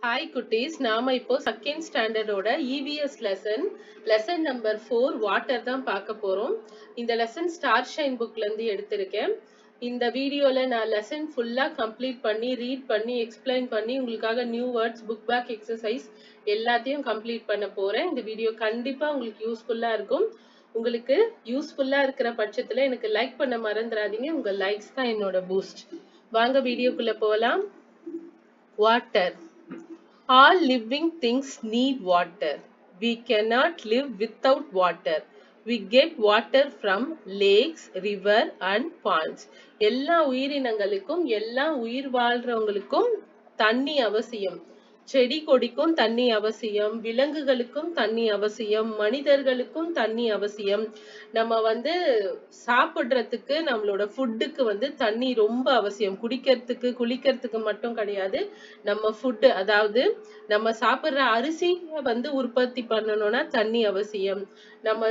Hi குட்டீஸ், நாம இப்போ செகண்ட் ஸ்டாண்டர்டோட EVS லெசன் நம்பர் 4 வாட்டர் தான் பார்க்க போறோம். இந்த லெசன் ஸ்டார் ஷைன் புக்ல இருந்து எடுத்திருக்கேன். இந்த வீடியோல நான் லெசன் ஃபுல்லா கம்ப்ளீட் பண்ணி ரீட் பண்ணி எக்ஸ்பிளைன் பண்ணி உங்களுக்காக new words book back exercise எல்லாத்தையும் கம்ப்ளீட் பண்ண போறேன். இந்த வீடியோ கண்டிப்பா உங்களுக்கு யூஸ்ஃபுல்லா இருக்கும். உங்களுக்கு யூஸ்ஃபுல்லா இருக்கிற பட்சத்துல எனக்கு லைக் பண்ண மறந்துடாதீங்க. உங்க லைக்ஸ் தான் என்னோட பூஸ்ட். வாங்க வீடியோக்குள்ள போகலாம். Water. All living things need water. We cannot live without water. We get water from lakes, river and ponds. எல்லா உயிரினங்களுக்கும் எல்லா உயிர் வாழ்றவங்களுக்கும் தண்ணி அவசியம். செடி கொடிக்கும் தண்ணி அவசியம், விலங்குகளுக்கும் தண்ணி அவசியம், மனிதர்களுக்கும் தண்ணி அவசியம். நம்ம சாப்பிடுறதுக்கு நம்மளோட ஃபுட்டுக்கு தண்ணி ரொம்ப அவசியம். குடிக்கிறதுக்கு குளிக்கிறதுக்கு மட்டும் கிடையாது. நம்ம ஃபுட்டு அதாவது நம்ம சாப்பிடுற அரிசியை உற்பத்தி பண்ணணும்னா தண்ணி அவசியம். நம்ம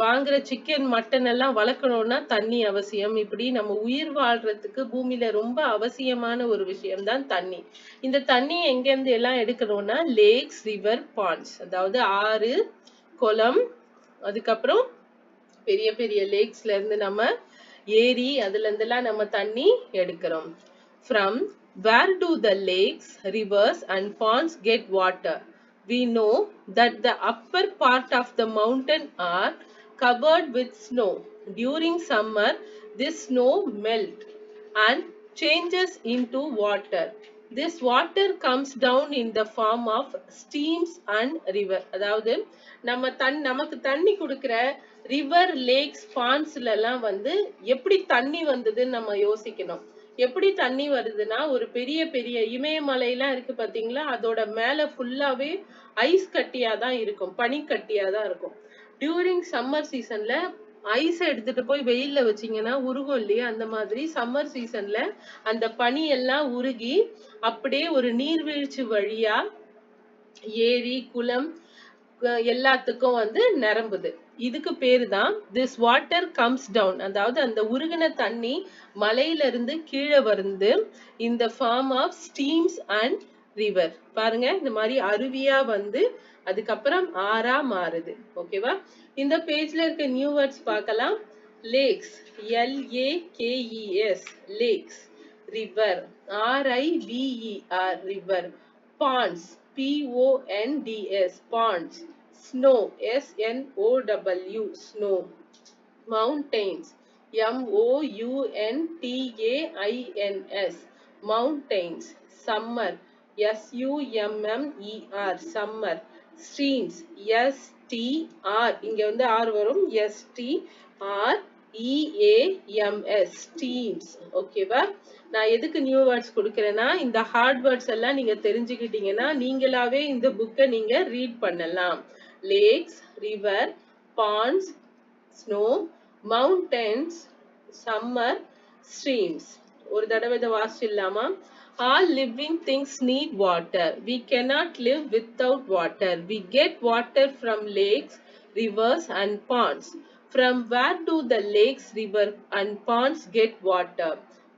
வாங்குற சிக்கன் மட்டன் எல்லாம் வளர்க்கணும்னா தண்ணி அவசியம். இப்படி நம்ம உயிர் வாழ்றதுக்கு பூமியில ரொம்ப அவசியமான ஒரு விஷயம் தான் தண்ணி. இந்த தண்ணி எங்க இருந்து எல்லாம் எடுக்கணும்னா லேக்ஸ், ரிவர், பாண்ட்ஸ், அதாவது ஆறு, குளம், அதுக்கப்புறம் பெரிய பெரிய லேக்ஸ்ல இருந்து நம்ம ஏரி, அதுல இருந்தெல்லாம் நம்ம தண்ணி எடுக்கிறோம். From where do the lakes, rivers and ponds get water? We know that the upper part of the mountain are covered with snow. During summer, this snow melts and changes into water. This water comes down in the form of streams and river. அதாவது நமக்கு தண்ணி கொடுக்கிற river, lakhs, பாண்ட்ஸ்ல எல்லாம் எப்படி தண்ணி வந்ததுன்னு நம்ம யோசிக்கணும். எப்படி தண்ணி வருதுன்னா, ஒரு பெரிய பெரிய இமயமலையெல்லாம் இருக்கு பாத்தீங்களா, அதோட மேல ஃபுல்லாவே ஐஸ் கட்டியா தான் இருக்கும், பனி கட்டியா தான் இருக்கும். டியூரிங் சம்மர் சீசன்ல ஐஸ் எடுத்துட்டு போய் வெயில்ல வச்சீங்கன்னா உருகும் இல்லையா, அந்த மாதிரி சம்மர் சீசன்ல அந்த பனி எல்லாம் உருகி அப்படியே ஒரு நீர்வீழ்ச்சி வழியா ஏரி, குளம் எல்லாத்துக்கும் நிரம்புது. இதுக்கு பேரு தான் திஸ் வாட்டர் கம்ஸ் டவுன். அதாவது அந்த உருகின தண்ணி மலையில இருந்து கீழே வந்து இந்த form of streams and river. பாருங்க, இந்த மாதிரி அருவியா அதுக்கப்புறம் ஆறா மாறுது. ஓகேவா? இந்த பேஜ்ல இருக்க நியூ வேர்ட்ஸ் பார்க்கலாம். Lakes, LAKES, lakes. River, RIVER, river. Ponds, PONDS, ponds. Snow, SNOW, snow. Mountains, MOUNTAINS, mountains. Summer, SUMMER, summer. Streams, STR, இங்க R வரும், STREAMS, streams. ஓகேவா? நான் எதுக்கு நியூ வேர்ட்ஸ் கொடுக்கிறேன்னா, இந்த ஹார்ட் வேர்ட்ஸ் எல்லாம் நீங்க தெரிஞ்சுக்கிட்டீங்கன்னா நீங்களாவே இந்த புக்கை நீங்க ரீட் பண்ணலாம். Lakes, river, ponds, snow, mountains, summer, streams. ஒரு தடவை இதை வாசிச்சிடலாமா? All living things need water. We cannot live without water. We get water from lakes, rivers and ponds. From where do the lakes, river and ponds get water?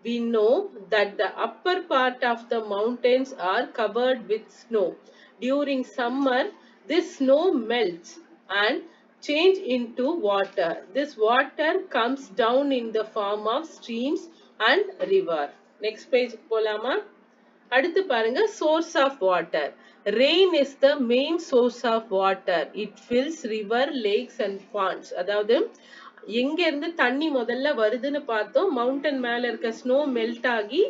We know that the upper part of the mountains are covered with snow. During summer, this snow melts and change into water. This water comes down in the form of streams and river. Next page போலாமா? அடுத்து பாருங்க, source of water. Rain is the main source of water. It fills river, lakes and ponds. அதாவது எங்க இருந்து தண்ணி முதல்ல வருதுன்னு பார்த்தோம். மவுண்டன் மேல இருக்க ஸ்னோ மெல்ட் ஆகி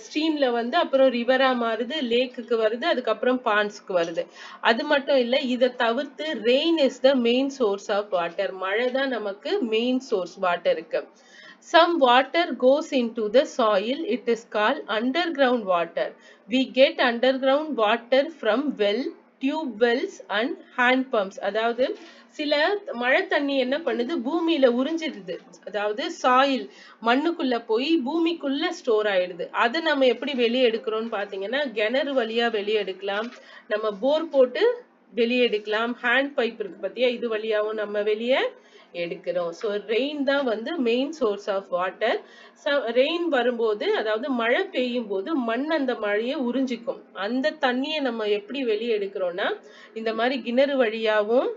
ஸ்ட்ரீம்ல அப்புறம் ரிவரா மாறுது, லேக்குக்கு வருது, அதுக்கப்புறம் பாண்ட்ஸ்க்கு வருது. அது மட்டும் இல்ல, இதை தவிர்த்து rain is the main source of water. மழை தான் நமக்கு மெயின் சோர்ஸ் வாட்டருக்கு. Some water goes into the soil. It is called underground water. We get underground water from well, tube wells and hand pumps. அதாவது சில மழை தண்ணி என்ன பண்ணுது, பூமியில உறிஞ்சிடுது. அதாவது சாயில், மண்ணுக்குள்ள போய் பூமிக்குள்ள ஸ்டோர் ஆயிடுது. அதை நம்ம எப்படி வெளியே எடுக்கிறோம்னு பாத்தீங்கன்னா, கிணறு வழியா வெளியே எடுக்கலாம், நம்ம போர் போட்டு வெளியே எடுக்கலாம், ஹேண்ட் பைப் இருக்கு பாத்தியா, இது வழியாவும் நம்ம வெளியே எடுக்கிறோம். ஸோ ரெயின் தான் வந்து main source of water. Rain வரும்போது, அதாவது மழை பெய்யும் போது மண் அந்த மழையை உறிஞ்சிக்கும். அந்த தண்ணியை நம்ம எப்படி வெளியே எடுக்கிறோம்னா, இந்த மாதிரி கிணறு வழியாவும்,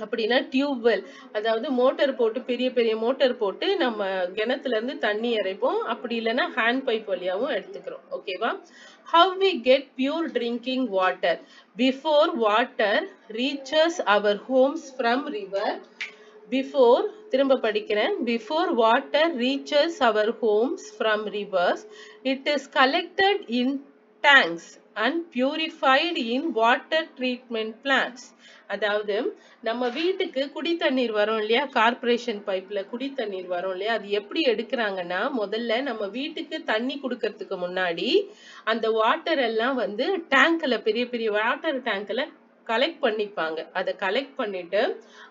அப்படின்னா டியூப்வெல், அதாவது மோட்டார் போட்டு, பெரிய பெரிய மோட்டார் போட்டு நம்ம கிணத்துல இருந்து தண்ணி இறைப்போம். அப்படி இல்லைன்னா ஹேண்ட் பைப் வழியாவும் எடுத்துக்கிறோம். ஓகேவா? How we get pure drinking water? Before water reaches our homes from river, before, திரும்ப படிக்கிறேன். Before water reaches our homes from rivers, it is collected in tanks and purified in water treatment plants. அதாவது நம்ம வீட்டுக்கு குடி தண்ணீர் வரும் இல்லையா, corporation பைப்ல குடி தண்ணீர் வரும் இல்லையா, அது எப்படி எடுக்கிறாங்கன்னா, முதல்ல நம்ம வீட்டுக்கு தண்ணி கொடுக்கறதுக்கு முன்னாடி அந்த வாட்டர் எல்லாம் வந்து டேங்க்ல, பெரிய பெரிய வாட்டர் டேங்க்ல கலெக்ட் பண்ணிப்பாங்க. அதை கலெக்ட் பண்ணிட்டு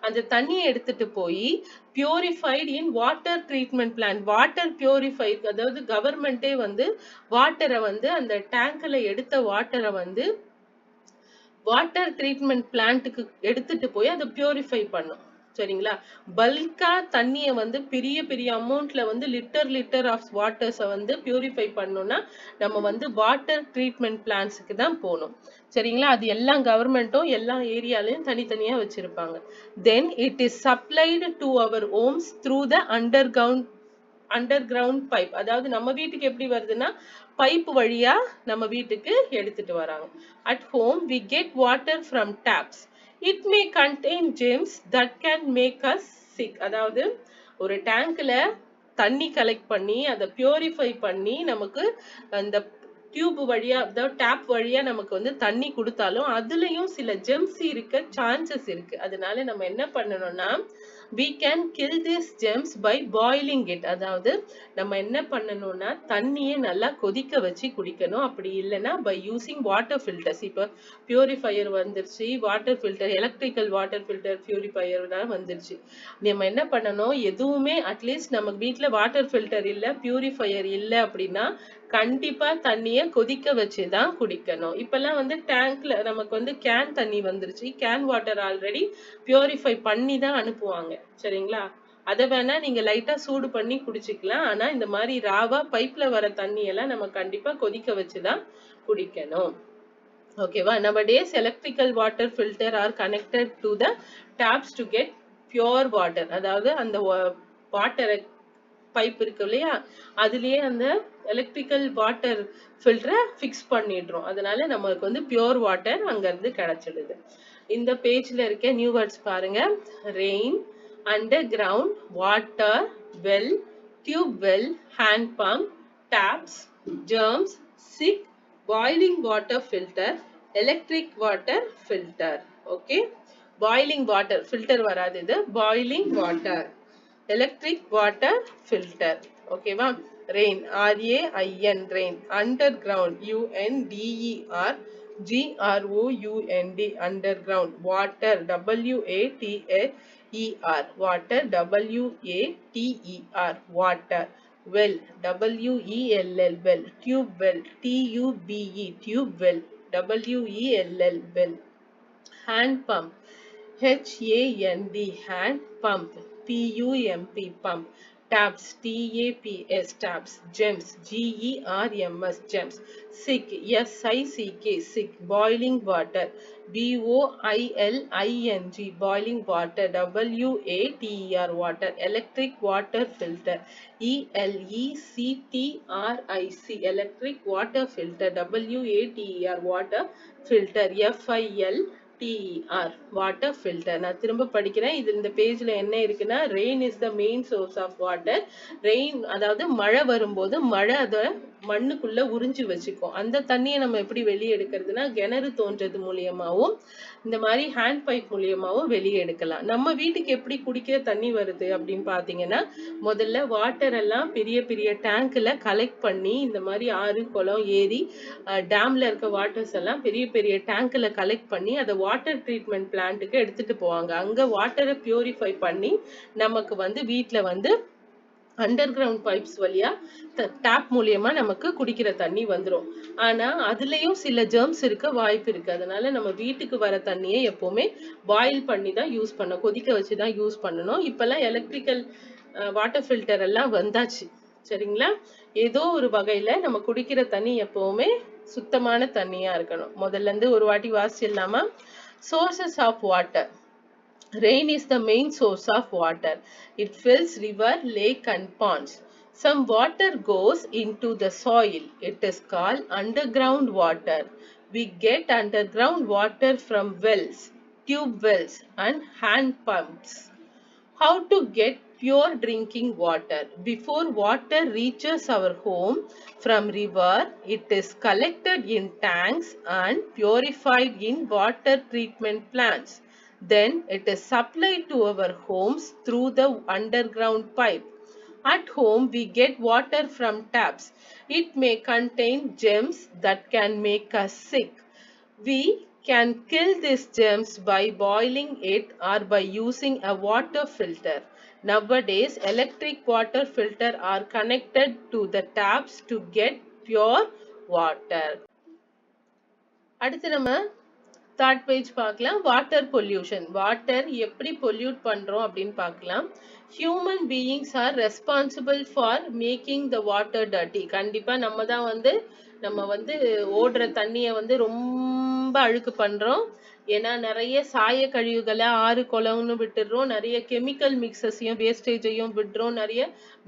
அந்த தண்ணியை எடுத்துட்டு போய் purified in water treatment plant, water purified, அதாவது கவர்மெண்டே வந்து வாட்டரை வந்து அந்த டேங்க்ல எடுத்த வாட்டரை வந்து வாட்டர் ட்ரீட்மெண்ட் பிளான்ட்டுக்கு எடுத்துட்டு போய் அதை பியூரிஃபை பண்ணும். சரிங்களா? பல்கா தண்ணியை வந்து பெரிய பெரிய அமௌண்ட்ல வந்து லிட்டர் ஆஃப் வாட்டர்ஸை வந்து பியூரிஃபை பண்ணோம்னா நம்ம வந்து வாட்டர் ட்ரீட்மெண்ட் பிளான்ட்ஸுக்கு தான் போகணும். சரிங்களா? அது எல்லா கவர்மெண்ட்டும் எல்லா ஏரியாலையும் தனித்தனியா வச்சிருப்பாங்க. Then it is supplied to our homes through the underground pipe. அதாவது நம்ம வீட்டுக்கு எப்படி வருதுன்னா, பைப் வழியா நம்ம வீட்டுக்கு எடுத்துட்டு வராங்க. At home we get water from taps. It may contain germs that can make us sick. அதாவது ஒரு டேங்க்ல தண்ணி கலெக்ட் பண்ணி அதை பியூரிஃபை பண்ணி நமக்கு அந்த டியூப் வழியா, அதாவது டேப் வழியா நமக்கு வந்து தண்ணி கொடுத்தாலும் அதுலயும் சில ஜெம்ஸ் இருக்க சான்சஸ் இருக்கு. அதனால நம்ம என்ன பண்ணணும்னா, we can kill these germs by boiling it. அதாவது நம்ம என்ன பண்ணணும்னா, தண்ணியை நல்லா கொதிக்க வச்சு குடிக்கணும். அப்படி இல்லைன்னா by using water filters. இப்போ பியூரிஃபையர் வந்துருச்சு, water filter, electrical water filter purifier தான் வந்துருச்சு. நம்ம என்ன பண்ணணும், எதுவுமே அட்லீஸ்ட் நம்ம வீட்டுல வாட்டர் ஃபில்டர் இல்ல, பியூரிஃபையர் இல்ல அப்படின்னா கண்டிப்பா தண்ணிய கொதிக்க வச்சுதான் குடிக்கணும். இப்பெல்லாம் வந்து டேங்க்ல நமக்கு வந்து கேன் தண்ணி வந்துருச்சு. கேன் வாட்டர் ஆல்ரெடி பியூரிஃபை பண்ணி தான் அனுப்புவாங்க. சரிங்களா? அதை வேணா நீங்க லைட்டா சூடு பண்ணி குடிச்சுக்கலாம். ஆனா இந்த மாதிரி ராவா பைப்ல வர தண்ணி எல்லாம் நம்ம கண்டிப்பா கொதிக்க வச்சுதான் குடிக்கணும். ஓகேவா? nowadays electrical water filter are connected to the taps to get pure water. அதாவது அந்த வாட்டரை பைப் இருக்கு இல்லையா, அதுலயே அந்த எலக்ட்ரிக்கல் வாட்டர் ஃபில்டரை ஃபிக்ஸ் பண்ணிடுறோம். அதனால நமக்கு வந்து பியூர் வாட்டர் அங்க இருந்து கிடைச்சிடுது. இந்த பேஜ்ல இருக்க நியூ வேர்ட்ஸ் பாருங்க. Rain, underground, water, well, tube well, hand pump, taps, germs, sick, boiling water filter, electric water filter. Okay, boiling water filter வராது, இது boiling water, electric water filter. Okay va? Rain, R-A-I-N, rain. Underground, U-N-D-E-R, G-R-O-U-N-D, underground. Water, W-A-T-A-E-R, water, W-A-T-E-R, water. Well, W-E-L-L, well. Tube well, T-U-B-E, tube well, W-E-L-L, well. Hand pump, H-A-N-D, hand pump, P-U-M-P, pump. Taps, T-A-P-S, taps. Gems, G-E-R-M-S, gems. Sick, S-I-C-K, sick. Boiling water, B-O-I-L-I-N-G, boiling water, W-A-T-E-R, water. Electric water filter, E-L-E-C-T-R-I-C, electric water filter, W-A-T-E-R, water filter, F-I-L TER, water filter. நான் திரும்ப படிக்கிறேன். இது இந்த பேஜ்ல என்ன இருக்குன்னா, rain is the main source of water. Rain அதாவது மழை வரும்போது மழை அதை மண்ணுக்குள்ள உறிஞ்சி வச்சுக்கும். அந்த தண்ணியை நம்ம எப்படி வெளியே எடுக்கிறதுனா, கிணறு தோன்றது மூலியமாவும் இந்த மாதிரி ஹேண்ட் பைப் மூலியமாவும் வெளியே எடுக்கலாம். நம்ம வீட்டுக்கு எப்படி குடிக்கிற தண்ணி வருது அப்படின்னு பாத்தீங்கன்னா, முதல்ல வாட்டர் எல்லாம் பெரிய பெரிய டேங்க்ல கலெக்ட் பண்ணி, இந்த மாதிரி ஆறு, குளம், ஏரி, டேம்ல இருக்க வாட்டர்ஸ் எல்லாம் பெரிய பெரிய டேங்க்ல கலெக்ட் பண்ணி அதை வாட்டர் ட்ரீட்மெண்ட் பிளான்ட்டுக்கு எடுத்துட்டு போவாங்க. அங்க வாட்டரை பியூரிஃபை பண்ணி நமக்கு வந்து வீட்டுல வந்து அண்டர் கிரவுண்ட் பைப்ஸ் வழியா டேப் மூலியமா நமக்கு குடிக்கிற தண்ணி வந்துடும். ஆனா அதுலயும் சில ஜெர்ம்ஸ் இருக்க வாய்ப்பு இருக்கு. அதனால நம்ம வீட்டுக்கு வர தண்ணியை எப்பவுமே பாயில் பண்ணி தான் யூஸ் பண்ணணும், கொதிக்க வச்சுதான் யூஸ் பண்ணணும். இப்பெல்லாம் எலக்ட்ரிக்கல் வாட்டர் ஃபில்டர் எல்லாம் வந்தாச்சு, சரிங்களா? ஏதோ ஒரு வகையில நம்ம குடிக்கிற தண்ணி எப்பவுமே சுத்தமான தண்ணியா இருக்கணும். முதல்ல இருந்து ஒரு வாட்டி வாசிச்சிடலாமா? Sources of water. Rain is the main source of water. It fills river, lake and ponds. Some water goes into the soil. It is called underground water. We get underground water from wells, tube wells and hand pumps. How to get pure drinking water? Before water reaches our home from river, it is collected in tanks and purified in water treatment plants. Then it is supplied to our homes through the underground pipe. At home, we get water from taps. It may contain germs that can make us sick. We can kill these germs by boiling it or by using a water filter. Nowadays, electric water filters are connected to the taps to get pure water. அடுத்து நம்ம third page பார்க்கலாம். Water pollution. Water எப்படி pollute பண்றோம் அப்படின்னு பார்க்கலாம். Human beings are responsible for making the water dirty. கண்டிப்பா நம்ம வந்து ஓடுற தண்ணியை ரொம்ப அழுக்கு பண்றோம். ஏன்னா நிறைய சாய கழிவுகளை ஆறு குளம்னு விட்டுடுறோம், நிறைய கெமிக்கல் மிக்சஸையும் வேஸ்டேஜையும் விடுறோம், நிறைய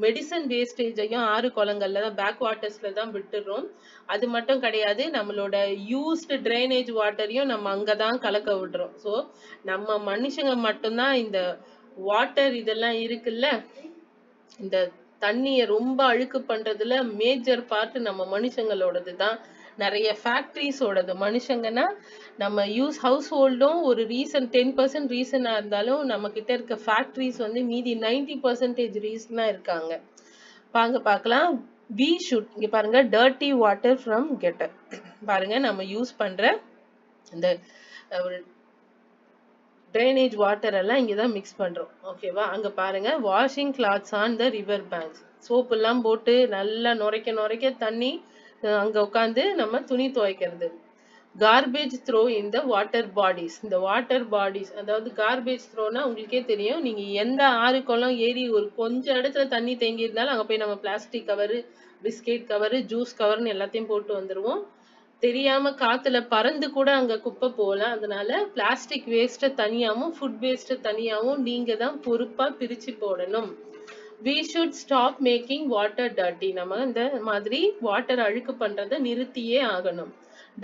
மெடிசன் வேஸ்டேஜையும் ஆறு குளங்கள்ல தான், பேக் வாட்டர்ஸ்ல தான் விட்டுடுறோம். அது மட்டும் கிடையாது, நம்மளோட யூஸ்டு ட்ரைனேஜ் வாட்டரையும் நம்ம அங்கதான் கலக்க விடுறோம். ஸோ நம்ம மனுஷங்க மட்டும்தான் இந்த வாட்டர் இதெல்லாம் இருக்குல்ல, இந்த தண்ணியை ரொம்ப அழுக்கு பண்றதுல மேஜர் பார்ட் நம்ம மனுஷங்களோடது தான். நிறைய ஃபேக்டரிஸோடது. மனுஷங்கன்னா நம்ம ஹவுஸ் ஹோல்டும் ஒரு ரீசன் 10% ரீசனா இருந்தாலும் நம்ம கிட்ட இருக்க ஃபேக்டரிஸ் மீதி 90% ரீசனா இருக்காங்க. வாங்க பார்க்கலாம். we should, இங்க பாருங்க, dirty water from gutter. பாருங்க, நம்ம யூஸ் பண்ற இந்த ட்ரைனேஜ் வாட்டர் எல்லாம் இங்கதான் மிக்ஸ் பண்றோம். ஓகேவா? அங்க பாருங்க, washing clothes on the river banks. Soap எல்லாம் போட்டு நல்லா நுரைக்க தண்ணி அங்க உட்காந்து நம்ம துணி துவைக்கிறது. Garbage throw in the water bodies. இந்த வாட்டர் பாடிஸ், அதாவது கார்பேஜ் த்ரோனா உங்களுக்கே தெரியும். நீங்க எந்த ஆறு குளம் ஏரி ஒரு கொஞ்சம் இடத்துல தண்ணி தேங்கி இருந்தாலும் அங்க போய் நம்ம plastic cover, biscuit cover, juice கவர்னு எல்லாத்தையும் போட்டு வந்துருவோம். தெரியாம காத்துல பறந்து கூட அங்க குப்பை போகலாம். அதனால பிளாஸ்டிக் வேஸ்ட தனியாவும் ஃபுட் வேஸ்ட தனியாவும் நீங்க தான் பொறுப்பா பிரிச்சு போடணும். we should stop making water dirty. நம்ம இந்த மாதிரி வாட்டர் அழுக்கு பண்றதை நிறுத்தியே ஆகணும்.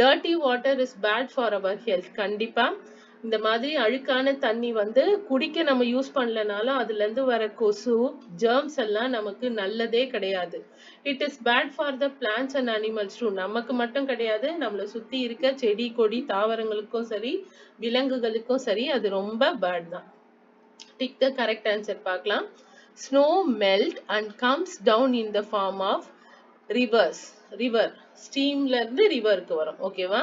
dirty water is bad for our health. கண்டிப்பா இந்த மாதிரி அழுக்கான தண்ணி குடிக்க நம்ம யூஸ் பண்ணலனாலும் அதுல இருந்து வர கொசு, ஜெர்ம்ஸ் எல்லாம் நமக்கு நல்லதே கிடையாது. It is bad for the plants and animals too. நமக்கு மட்டும் கிடையாது, நம்மளை சுத்தி இருக்க செடி கொடி தாவரங்களுக்கும் சரி, விலங்குகளுக்கும் சரி, அது ரொம்ப பேட் தான். டிக் த கரெக்ட் ஆன்சர் பார்க்கலாம். Snow melt and comes down in the form of rivers. River, steamல இருந்து ரிவருக்கு வரும். ஓகேவா?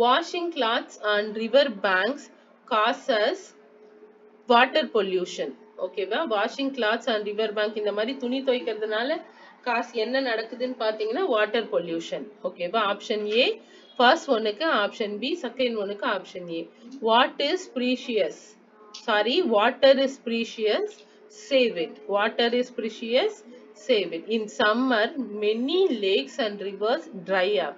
Washing clothes on river banks causes water pollution. ஓகேவா? Washing clothes and river bank, இந்த மாதிரி துணி துவைக்கிறதுனால என்ன நடக்குதுன்னு பாத்தீங்கன்னா வாட்டர் பொல்யூஷன். ஓகேவா? ஆப்ஷன் ஏ ஃபர்ஸ்ட் ஒன்னுக்கு, ஆப்ஷன் பி செகண்ட் ஒன்னுக்கு, option A. What is precious? Sorry, water is precious, save it. Water is precious, save it. In summer, many lakes and rivers dry up.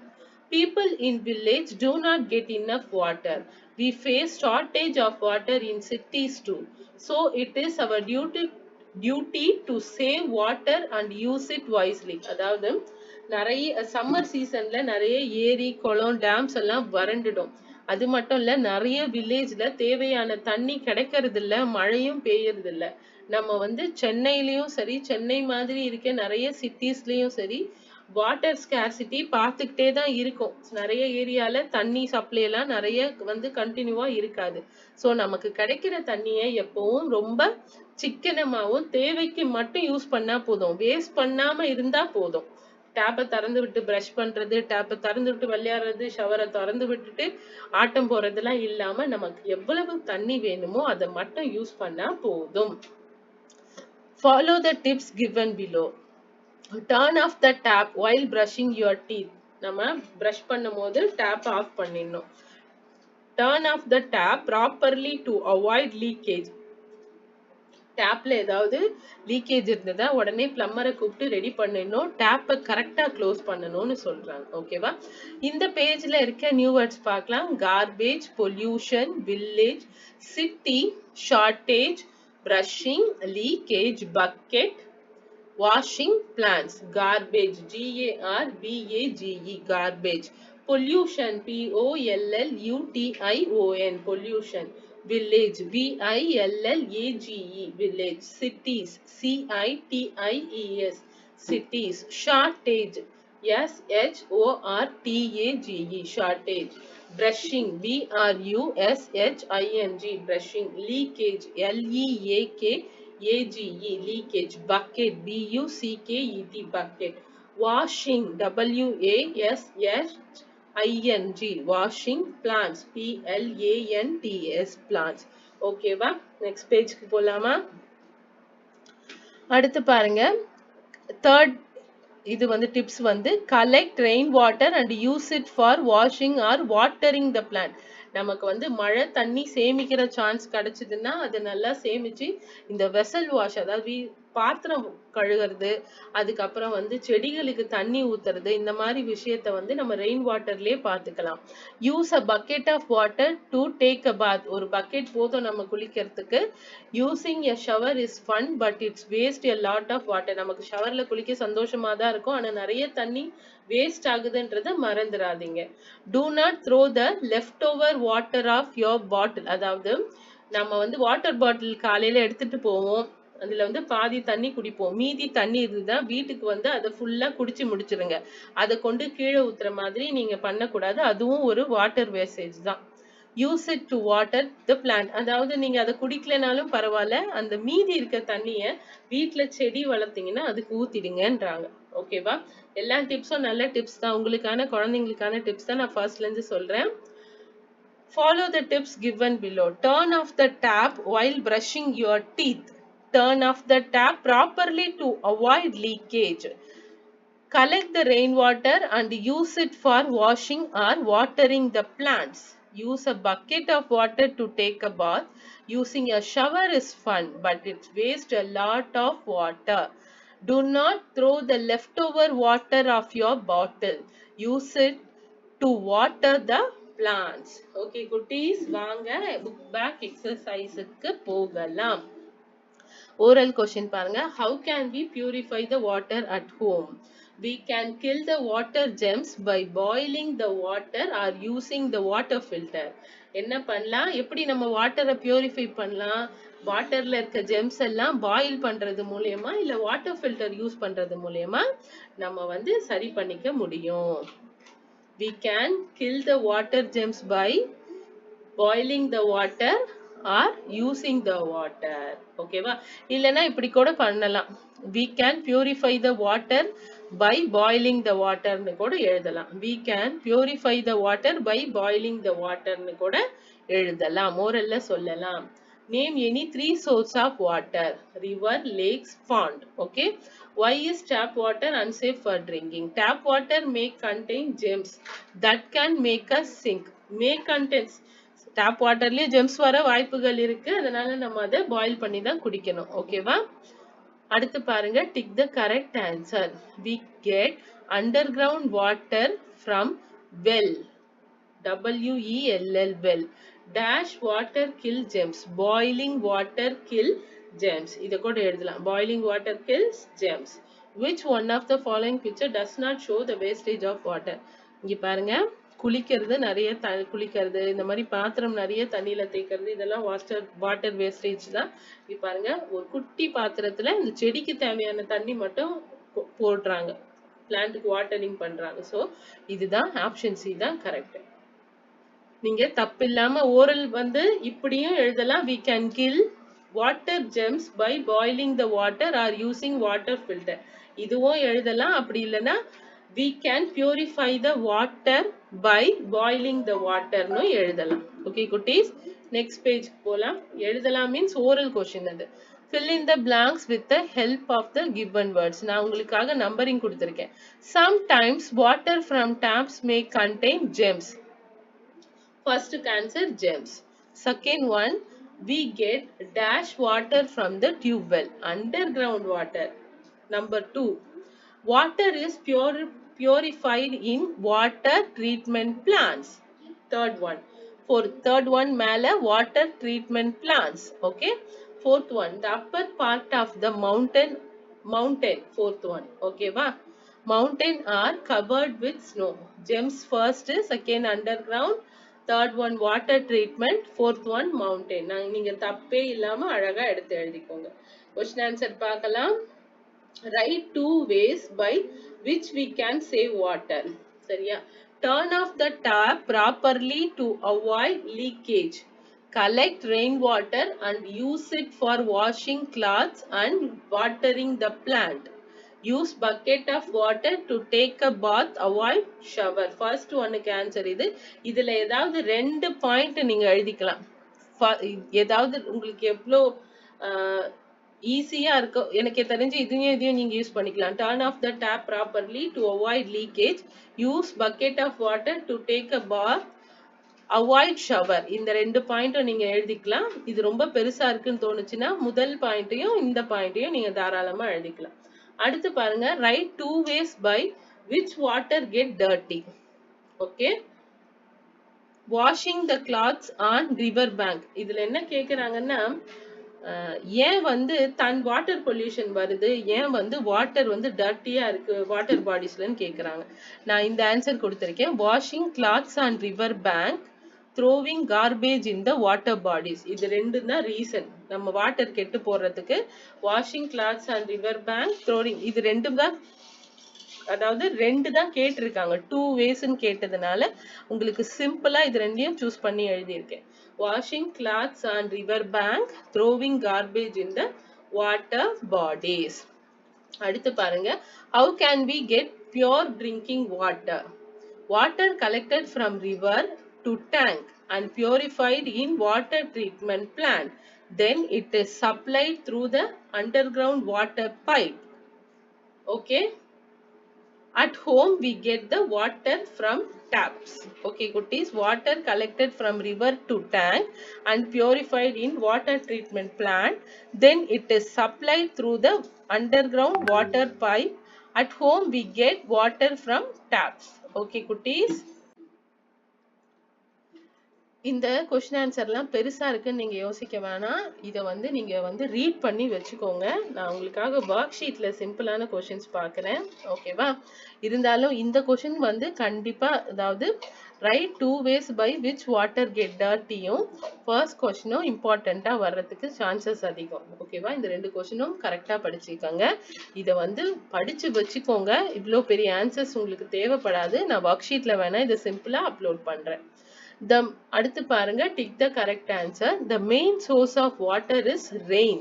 People in village do not get enough water. We face shortage of water in cities too. So it is our duty to save water and use it wisely. அதாவது நிறைய summer சீசன்ல நிறைய ஏரி, குளம், டேம்ஸ் எல்லாம் வறண்டுடும். அது மட்டும் இல்ல, நிறைய வில்லேஜ்ல தேவையான தண்ணி கிடைக்கிறது இல்ல, மழையும் பெய்யறது இல்ல. நம்ம சென்னையிலயும் சரி, சென்னை மாதிரி இருக்க நிறைய சிட்டிஸ்லயும் சரி, வாட்டர் ஸ்கேர்சிட்டி பார்த்துக்கிட்டே தான் இருக்கும். நிறைய ஏரியால தண்ணி சப்ளை எல்லாம் நிறைய கண்டினியூவா இருக்காது. ஸோ நமக்கு கிடைக்கிற தண்ணியை எப்பவும் ரொம்ப சிக்கனமாவும் தேவைக்கு மட்டும் யூஸ் பண்ணா போதும், வேஸ்ட் பண்ணாம இருந்தா போதும். டேப்பை திறந்து விட்டு பிரஷ் பண்றது, டேப்பை திறந்து விட்டு விளையாடுறது, ஷவரை திறந்து விட்டுட்டு ஆட்டம் போறதெல்லாம் இல்லாம நமக்கு எவ்வளவு தண்ணி வேணுமோ அதை மட்டும் யூஸ் பண்ணா போதும். Follow the tips given below. Turn off the tap while brushing your teeth. நம்ம brush பண்ணும்போது tap off பண்ணிடணும். Turn off the tap properly to avoid leakage. டேப்ல ஏதாவது லீக்கேஜ் இருந்ததா உடனே பிளம்பரை கூப்பிட்டு ரெடி பண்ணிடணும். டேப்பை கரெக்டா க்ளோஸ் பண்ணணும்னு சொல்றாங்க. ஓகேவா? இந்த பேஜ்ல இருக்க நியூ வேர்ட்ஸ் பார்க்கலாம். Garbage, pollution, village, city, shortage, brushing, leakage, bucket, washing plants. Garbage, G-A-R-B-A-G-E, garbage. Pollution, P-O-L-L-U-T-I-O-N, pollution. Village, V-I-L-L-A-G-E, village. Cities, C-I-T-I-E-S, cities. Shortage, S-H-O-R-T-A-G-E, shortage. Brushing, B-R-U-S-H-I-N-G, brushing. Leakage, L-E-A-K-A-G-E, leakage. Bucket, B-U-C-K-E-T, bucket. Washing, W-A-S-H-I-N-G, washing. Plants, P-L-A-N-T-S, plants. ஓகேவா? Next பேஜ்க்கு போலாமா? அடுத்து பாருங்க, third இது வந்து tips வந்து collect rain water and use it for washing or watering the plant. நமக்கு வந்து மழை தண்ணி சேமிக்கிற சான்ஸ் கிடைச்சதுன்னா அதை நல்லா சேமிச்சு இந்த வெசல் வாஷ், அதாவது பாத்திரம் கழுகுறது, அதுக்கப்புறம் வந்து செடிகளுக்கு தண்ணி ஊத்துறது, இந்த மாதிரி விஷயத்த வந்து நம்ம ரெயின் வாட்டர்லயே பார்த்துக்கலாம். Use a bucket of water to take a bath. ஒரு பக்கெட் போதும் நம்ம குளிக்கிறதுக்கு. Using a shower is fun but it's waste a lot of water. நமக்கு ஷவர்ல குளிக்க சந்தோஷமா தான் இருக்கும், ஆனா நிறைய தண்ணி வேஸ்ட் ஆகுதுன்றத மறந்துடாதீங்க. Do not throw the left over water of your bottle. அதாவது நம்ம வந்து வாட்டர் பாட்டில் காலையில எடுத்துட்டு போவோம், அதுல வந்து பாதி தண்ணி குடிப்போம், மீதி தண்ணி இருந்துதான் வீட்டுக்கு வந்து அதை ஃபுல்லா குடிச்சு முடிச்சிருங்க. அதை கொண்டு கீழே ஊத்துற மாதிரி நீங்க பண்ணக்கூடாது, அதுவும் ஒரு வாட்டர் வேஸ்டேஜ் தான். Use it to water the plant. அதாவது நீங்க அதை குடிக்கலனாலும் பரவாயில்ல, அந்த மீதி இருக்க தண்ணிய வீட்டுல செடி வளர்த்தீங்கன்னா அதுக்கு ஊத்திடுங்கன்றாங்க. ஓகேவா? எல்லா டிப்ஸும் நல்ல டிப்ஸ் தான், உங்களுக்கான குழந்தைங்களுக்கான டிப்ஸ் தான் நான் ஃபர்ஸ்ட்ல இருந்து சொல்றேன். Follow the tips given below. Turn off the tap while brushing your teeth. Turn off the tap properly to avoid leakage. Collect the rainwater and use it for washing or watering the plants. Use a bucket of water to take a bath. Using a shower is fun, but it wastes a lot of water. Do not throw the leftover water of your bottle. Use it to water the plants. Okay, குட்டீஸ், வாங்க book back exercise க்கு போகலாம். Oral question பாருங்க. How can we purify the water at home? We can kill the water germs by boiling the water or using the water filter. என்ன பண்ணலாம்? எப்படி நம்ம வாட்டரை பியூரிஃபை பண்ணலாம்? வாட்டர்ல இருக்க ஜெம்ஸ் எல்லாம் பாயில் பண்றது மூலமா இல்ல வாட்டர் ஃபில்டர் யூஸ் பண்றது மூலமா நம்ம வந்து சரி பண்ணிக்க முடியும். We can kill the water germs by boiling the water or using the water. ஓகேவா? இல்லனா இப்படி கூட பண்ணலாம். We can purify the water by boiling the water னு கூட எழுதலாம். We can purify the water by boiling the water னு கூட எழுதலாம். மோரல்ல சொல்லலாம். Name any 3 sources of water. River, lakes, pond. Okay. Why is tap water unsafe for drinking? Tap water may contain germs that can make us sick. May contains. Tap waterலயே germs வர வாய்ப்புகள் இருக்கு, அதனால நம்ம அதை பாயில் பண்ணி தான் குடிக்கணும். ஓகேவா? அடுத்து பாருங்க, tick the correct answer. We get underground water from well. W-E-L-L, well. Dash water kill germs. Boiling water kill germs. இத கூட எழுதலாம். Boiling water kills germs. Which one of the following picture does not show the wastage of water? இங்க பாருங்க, குளிக்கிறது, நிறைய குளிக்கிறது, இந்த மாதிரி பாத்திரம் நிறைய தண்ணியில தேய்க்கிறது, இதெல்லாம் வாட்டர் வேஸ்டேஜ் தான். இங்க பாருங்க, ஒரு குட்டி பாத்திரத்துல இந்த செடிக்கு தேவையான தண்ணி மட்டும் போடுறாங்க, பிளான்ட்டுக்கு வாட்டரிங் பண்றாங்க. சோ இதுதான் ஆப்ஷன் சி தான் கரெக்ட். நீங்க தப்பு இல்லாம ஓரல் வந்து இப்படியும் எழுதலாம். We can kill water germs by boiling the water or using water filter. இதுவும் எழுதலாம். அப்படி இல்லைன்னா we can purify the water by boiling the water னு எழுதலாம். ஓகே குட்டீஸ், நெக்ஸ்ட் பேஜ் போலாம். எழுதலாம் மீன்ஸ் ஓரல் கொஸ்டின் அது. fill in the blanks with the help of the given words. நான் உங்களுக்காக நம்பரிங் கொடுத்திருக்கேன். Sometimes water from taps may contain gems. First answer gems. Second one, we get dash water from the tube well, underground water. Number 2, water is purified in water treatment plants. Third one, for third one mala water treatment plants. Okay. Fourth one, the upper part of the mountain. Fourth one. Okay va. Mountain are covered with snow. Gems first, second underground, third one water treatment, fourth one mountain. நீங்க தப்பே இல்லாம அழகா எடுத்து எழுதிக்கோங்க. Question answer பார்க்கலாம். Write 2 ways by which we can save water. சரியா? Turn off the tap properly to avoid leakage. Collect rainwater and use it for washing clothes and watering the plant. Use bucket of water to take a bath, avoid shower. First one answer இது. இதுல ஏதாவது 2 point நீங்க எழுதிக்கலாம். ஏதாவது உங்களுக்கு எவ்வளோ ஈஸியா இருக்கு எனக்கு தெரிஞ்சு இதையும் நீங்க யூஸ் பண்ணிக்கலாம். Turn off the tap properly to avoid leakage. Use bucket of water to take a bath, avoid shower. இந்த 2 பாயிண்ட்டும் நீங்க எழுதிக்கலாம். இது ரொம்ப பெருசா இருக்குன்னு தோணுச்சுன்னா முதல் பாயிண்ட்டையும் இந்த பாயிண்ட்டையும் நீங்க தாராளமா எழுதிக்கலாம். அடுத்து பாருங்க, write 2 ways by which water get dirty. Okay. Washing the clothes on river bank. இதுல என்ன கேக்குறாங்கன்னா, ஏன் வந்து வாட்டர் பொல்யூஷன் வருது, ஏன் வந்து வாட்டர் வந்து டர்ட்டியா இருக்கு வாட்டர் பாடிஸ்லன்னு கேக்குறாங்க. நான் இந்த ஆன்சர் கொடுத்திருக்கேன். Washing clothes on river bank, throwing garbage in the water bodies. இது ரெண்டு தான் ரீசன் நம்ம வாட்டர் கெட்டு போறதுக்கு. Washing clothes and river bank, throwing, இது ரெண்டும் தான், அதாவது 2 தான் கேட்டிருக்காங்க. 2 வேஸ்ன்னு கேட்டதுனால உங்களுக்கு சிம்பிளா இது ரெண்டையும் சூஸ் பண்ணி எழுதியிருக்கேன். Washing clothes on river bank, throwing garbage in the water bodies. அடுத்து பாருங்க, how can we get pure drinking water? Water collected from river to tank and purified in water treatment plant. Then it is supplied through the underground water pipe. Okay. At home we get the water from taps. Okay kuttis, water collected from river to tank and purified in water treatment plant. Then it is supplied through the underground water pipe. At home we get water from taps. Okay kuttis. இந்த question ஆன்சர்லாம் பெருசா இருக்குன்னு நீங்க யோசிக்க வேணாம். இதை வந்து நீங்க வந்து ரீட் பண்ணி வச்சுக்கோங்க. நான் உங்களுக்காக ஒர்க் ஷீட்ல சிம்பிளான கொஸ்டின்ஸ் பார்க்குறேன். ஓகேவா? இருந்தாலும் இந்த கொஸ்டின் வந்து கண்டிப்பா, அதாவது write 2 ways by which water get dirtyயும் ஃபர்ஸ்ட் கொஸ்டினும் இம்பார்ட்டண்டா வர்றதுக்கு சான்சஸ் அதிகம். ஓகேவா? இந்த 2 கொஸ்டினும் கரெக்டா படிச்சுக்கோங்க. இதை வந்து படிச்சு வச்சுக்கோங்க. இவ்வளோ பெரிய ஆன்சர்ஸ் உங்களுக்கு தேவைப்படாது. நான் ஒர்க் ஷீட்ல வேணா இதை சிம்பிளா அப்லோட் பண்றேன். அடுத்து பாருங்க, tick the correct answer. The main source of water is rain.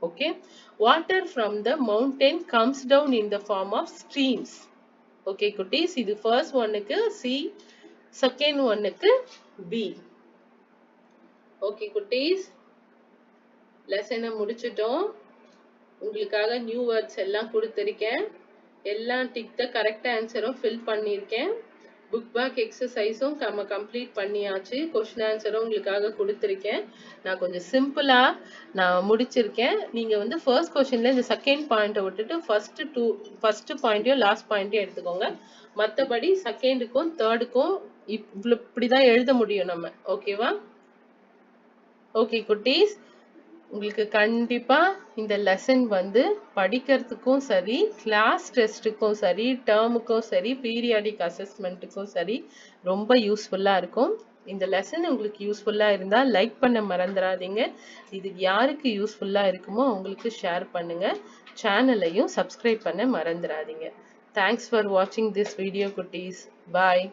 Okay. Water from the mountain comes down in the form of streams. Okay குட்டீஸ், இது ஃபர்ஸ்ட் ஒன்னுக்கு C, செகண்ட் ஒன்னுக்கு B. ஓகே குட்டீஸ், லெசனை முடிச்சிட்டோம். உங்களுக்காக நியூ வேர்ட்ஸ் எல்லாம் கொடுத்திருக்கேன். எல்லாம் டிக் த கரெக்ட் ஆன்சரும் ஃபில் பண்ணியிருக்கேன். புக் பேக் எக்ஸசைஸும் நம்ம கம்ப்ளீட் பண்ணியாச்சு. கொஸ்டின் ஆன்சரும் உங்களுக்காக கொடுத்துருக்கேன். நான் கொஞ்சம் சிம்பிளா நான் முடிச்சிருக்கேன். நீங்க வந்து ஃபர்ஸ்ட் கொஸ்டின்ல இந்த செகண்ட் பாயிண்ட்டை விட்டுட்டு ஃபர்ஸ்ட் பாயிண்ட்டையும் லாஸ்ட் பாயிண்ட்டையும் எடுத்துக்கோங்க. மற்றபடி செகண்டுக்கும் தேர்டுக்கும் இப்படிதான் எழுத முடியும் நம்ம. ஓகேவா? ஓகே குட்டீஸ், உங்களுக்கு கண்டிப்பா இந்த லெசன் வந்து படிக்கிறதுக்கும் சரி, கிளாஸ் டெஸ்ட்டுக்கும் சரி, டேர்முக்கும் சரி, பீரியாடிக் அசஸ்மெண்ட்டுக்கும் சரி ரொம்ப யூஸ்ஃபுல்லா இருக்கும். இந்த லெசன் உங்களுக்கு யூஸ்ஃபுல்லா இருந்தா லைக் பண்ண மறந்துடாதீங்க. இது யாருக்கு யூஸ்ஃபுல்லா இருக்குமோ அவங்களுக்கு ஷேர் பண்ணுங்க. சேனலையும் சப்ஸ்கிரைப் பண்ண மறந்துடாதீங்க. தேங்க்ஸ் ஃபார் வாட்சிங் திஸ் வீடியோ குட்டீஸ். பாய்.